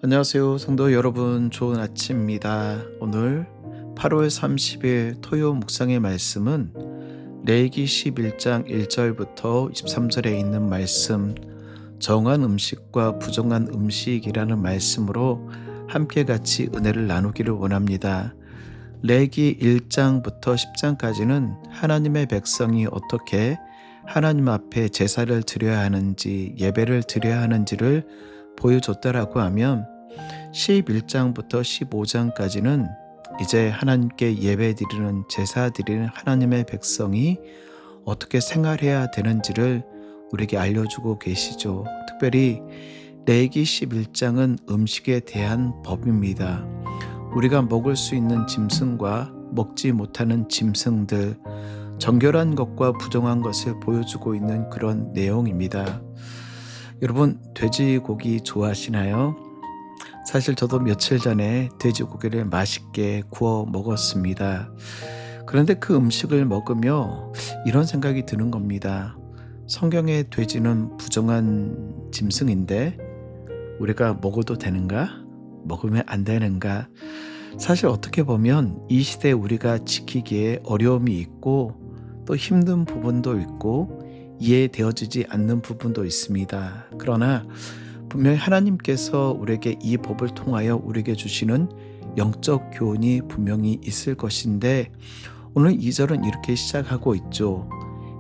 안녕하세요 성도 여러분, 좋은 아침입니다. 오늘 8월 30일 토요 묵상의 말씀은 레위기 11장 1절부터 23절에 있는 말씀, 정한 음식과 부정한 음식이라는 말씀으로 함께 같이 은혜를 나누기를 원합니다. 레위기 1장부터 10장까지는 하나님의 백성이 어떻게 하나님 앞에 제사를 드려야 하는지, 예배를 드려야 하는지를 보여줬다라고 하면, 11장부터 15장까지는 이제 하나님께 예배드리는, 제사드리는 하나님의 백성이 어떻게 생활해야 되는지를 우리에게 알려주고 계시죠. 특별히 레위기 11장은 음식에 대한 법입니다. 우리가 먹을 수 있는 짐승과 먹지 못하는 짐승들, 정결한 것과 부정한 것을 보여주고 있는 그런 내용입니다. 여러분, 돼지고기 좋아하시나요? 사실 저도 며칠 전에 돼지고기를 맛있게 구워 먹었습니다. 그런데 그 음식을 먹으며 이런 생각이 드는 겁니다. 성경의 돼지는 부정한 짐승인데 우리가 먹어도 되는가? 먹으면 안 되는가? 사실 어떻게 보면 이 시대에 우리가 지키기에 어려움이 있고 또 힘든 부분도 있고 이해되어지지 않는 부분도 있습니다. 그러나 분명히 하나님께서 우리에게 이 법을 통하여 우리에게 주시는 영적 교훈이 분명히 있을 것인데, 오늘 2절은 이렇게 시작하고 있죠.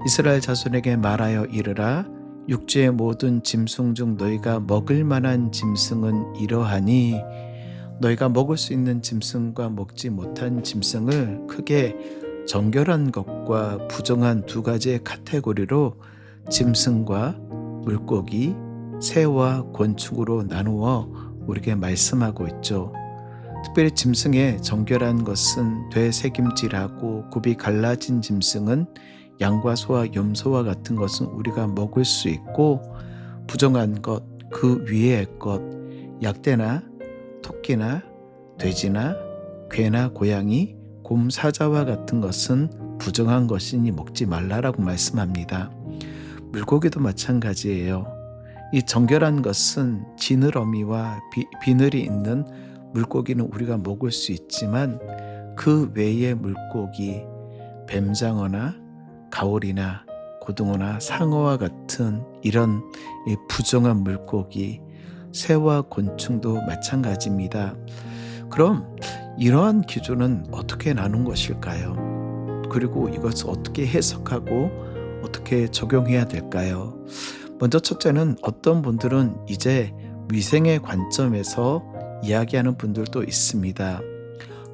이스라엘 자손에게 말하여 이르라. 육지의 모든 짐승 중 너희가 먹을 만한 짐승은 이러하니, 너희가 먹을 수 있는 짐승과 먹지 못한 짐승을 크게 정결한 것과 부정한 두 가지의 카테고리로 짐승과 물고기, 새와 곤충으로 나누어 우리에게 말씀하고 있죠. 특별히 짐승의 정결한 것은 되새김질하고 굽이 갈라진 짐승은 양과 소와 염소와 같은 것은 우리가 먹을 수 있고, 부정한 것, 그 위의 것, 약대나 토끼나 돼지나 괴나 고양이, 곰, 사자와 같은 것은 부정한 것이니 먹지 말라라고 말씀합니다. 물고기도 마찬가지예요. 이 정결한 것은 지느러미와 비늘이 있는 물고기는 우리가 먹을 수 있지만, 그 외의 물고기, 뱀장어나 가오리나 고등어나 상어와 같은 이런 부정한 물고기, 새와 곤충도 마찬가지입니다. 그럼 이러한 기준은 어떻게 나눈 것일까요? 그리고 이것을 어떻게 해석하고 어떻게 적용해야 될까요? 먼저 첫째는, 어떤 분들은 이제 위생의 관점에서 이야기하는 분들도 있습니다.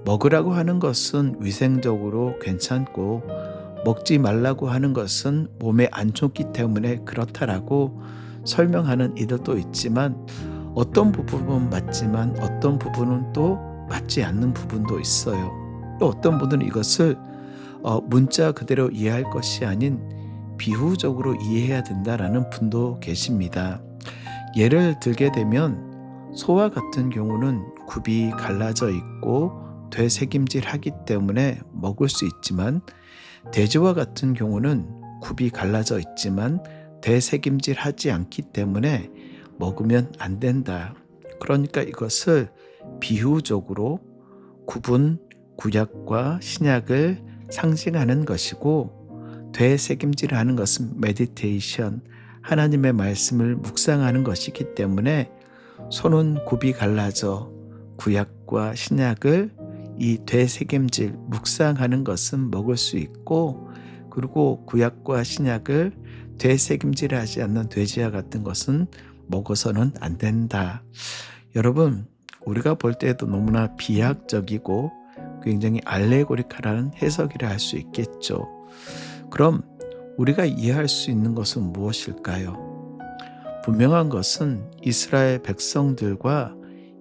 먹으라고 하는 것은 위생적으로 괜찮고 먹지 말라고 하는 것은 몸에 안 좋기 때문에 그렇다라고 설명하는 이들도 있지만, 어떤 부분은 맞지만 어떤 부분은 또 맞지 않는 부분도 있어요. 또 어떤 분들은 이것을 문자 그대로 이해할 것이 아닌 비유적으로 이해해야 된다라는 분도 계십니다. 예를 들게 되면, 소와 같은 경우는 굽이 갈라져 있고 되새김질하기 때문에 먹을 수 있지만, 돼지와 같은 경우는 굽이 갈라져 있지만 되새김질하지 않기 때문에 먹으면 안 된다. 그러니까 이것을 비유적으로 구분, 구약과 신약을 상징하는 것이고, 되새김질하는 것은 메디테이션, 하나님의 말씀을 묵상하는 것이기 때문에 손은 굽이 갈라져 구약과 신약을 이 되새김질, 묵상하는 것은 먹을 수 있고, 그리고 구약과 신약을 되새김질하지 않는 돼지와 같은 것은 먹어서는 안 된다. 여러분, 우리가 볼 때도 너무나 비약적이고 굉장히 알레고리컬한 해석이라 할 수 있겠죠. 그럼 우리가 이해할 수 있는 것은 무엇일까요? 분명한 것은 이스라엘 백성들과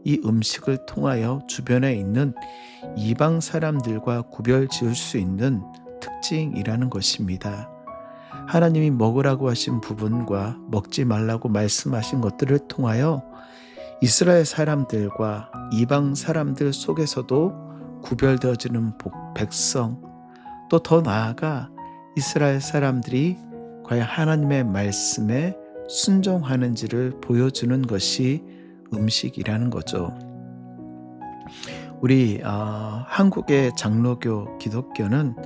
이 음식을 통하여 주변에 있는 이방 사람들과 구별 지을 수 있는 특징이라는 것입니다. 하나님이 먹으라고 하신 부분과 먹지 말라고 말씀하신 것들을 통하여 이스라엘 사람들과 이방 사람들 속에서도 구별되어지는 백성, 또 더 나아가 이스라엘 사람들이 과연 하나님의 말씀에 순종하는지를 보여주는 것이 음식이라는 거죠. 우리 한국의 장로교 기독교는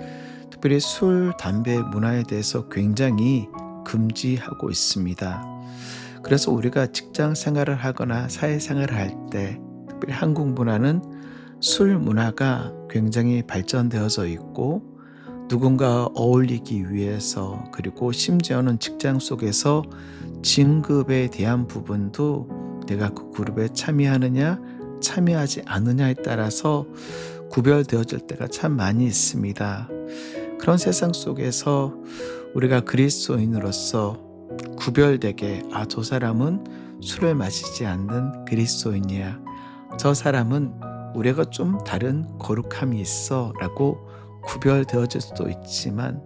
특별히 술, 담배 문화에 대해서 굉장히 금지하고 있습니다. 그래서 우리가 직장 생활을 하거나 사회 생활을 할 때 특별히 한국 문화는 술 문화가 굉장히 발전되어져 있고 누군가 어울리기 위해서 그리고 심지어는 직장 속에서 진급에 대한 부분도 내가 그 그룹에 참여하느냐 참여하지 않느냐에 따라서 구별되어질 때가 참 많이 있습니다. 그런 세상 속에서 우리가 그리스도인으로서 구별되게 저 사람은 술을 마시지 않는 그리스도인이야. 저 사람은 우리가 좀 다른 거룩함이 있어 라고 구별되어질 수도 있지만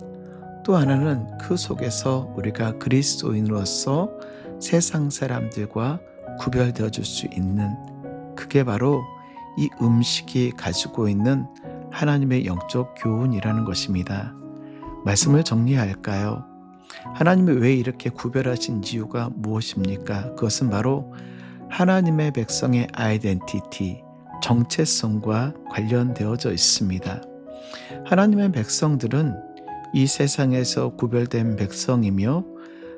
또 하나는 그 속에서 우리가 그리스도인으로서 세상 사람들과 구별되어질 수 있는 그게 바로 이 음식이 가지고 있는 하나님의 영적 교훈이라는 것입니다. 말씀을 정리할까요? 하나님이 왜 이렇게 구별하신 이유가 무엇입니까? 그것은 바로 하나님의 백성의 아이덴티티, 정체성과 관련되어져 있습니다. 하나님의 백성들은 이 세상에서 구별된 백성이며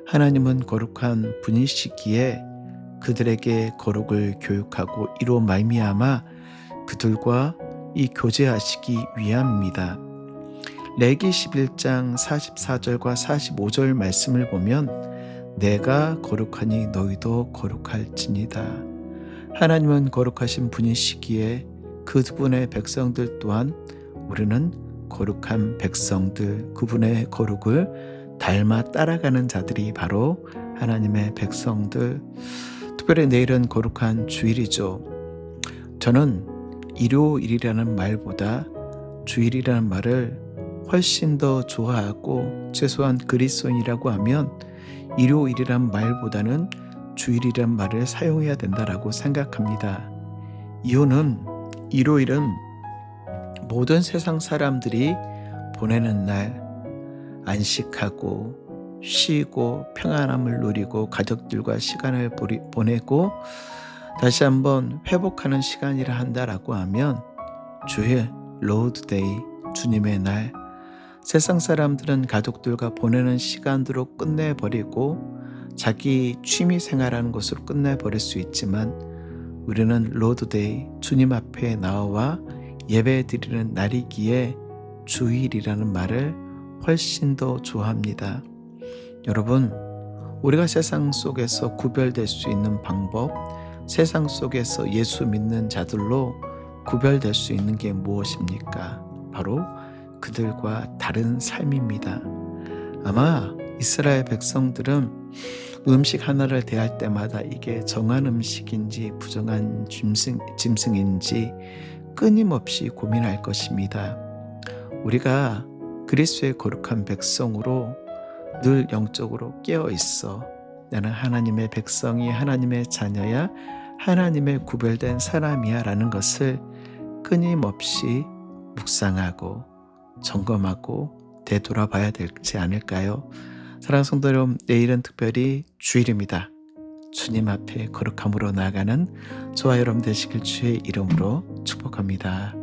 하나님은 거룩한 분이시기에 그들에게 거룩을 교육하고 이로 말미암아 그들과 이 교제하시기 위함입니다. 레기 11장 44절과 45절 말씀을 보면 내가 거룩하니 너희도 거룩할지니다. 하나님은 거룩하신 분이시기에 그분의 백성들 또한 우리는 거룩한 백성들, 그분의 거룩을 닮아 따라가는 자들이 바로 하나님의 백성들. 특별히 내일은 거룩한 주일이죠. 저는 일요일이라는 말보다 주일이라는 말을 훨씬 더 좋아하고 최소한 그리스도인이라고 하면 일요일이란 말보다는 주일이란 말을 사용해야 된다라고 생각합니다. 이유는 일요일은 모든 세상 사람들이 보내는 날, 안식하고 쉬고 평안함을 누리고 가족들과 시간을 보내고 다시 한번 회복하는 시간이라 한다라고 하면 주일, 로드데이, 주님의 날, 세상 사람들은 가족들과 보내는 시간으로 끝내버리고 자기 취미 생활하는 것으로 끝내버릴 수 있지만 우리는 로드데이, 주님 앞에 나와 예배 드리는 날이기에 주일이라는 말을 훨씬 더 좋아합니다. 여러분, 우리가 세상 속에서 구별될 수 있는 방법, 세상 속에서 예수 믿는 자들로 구별될 수 있는 게 무엇입니까? 바로 그들과 다른 삶입니다. 아마 이스라엘 백성들은 음식 하나를 대할 때마다 이게 정한 음식인지 부정한 짐승인지 끊임없이 고민할 것입니다. 우리가 그리스도의 거룩한 백성으로 늘 영적으로 깨어 있어 나는 하나님의 백성이 하나님의 자녀야 하나님의 구별된 사람이야 라는 것을 끊임없이 묵상하고 점검하고 되돌아봐야 되지 않을까요? 사랑하는 성도 여러분, 내일은 특별히 주일입니다. 주님 앞에 거룩함으로 나아가는 저와 여러분 되시길 주의 이름으로 축복합니다.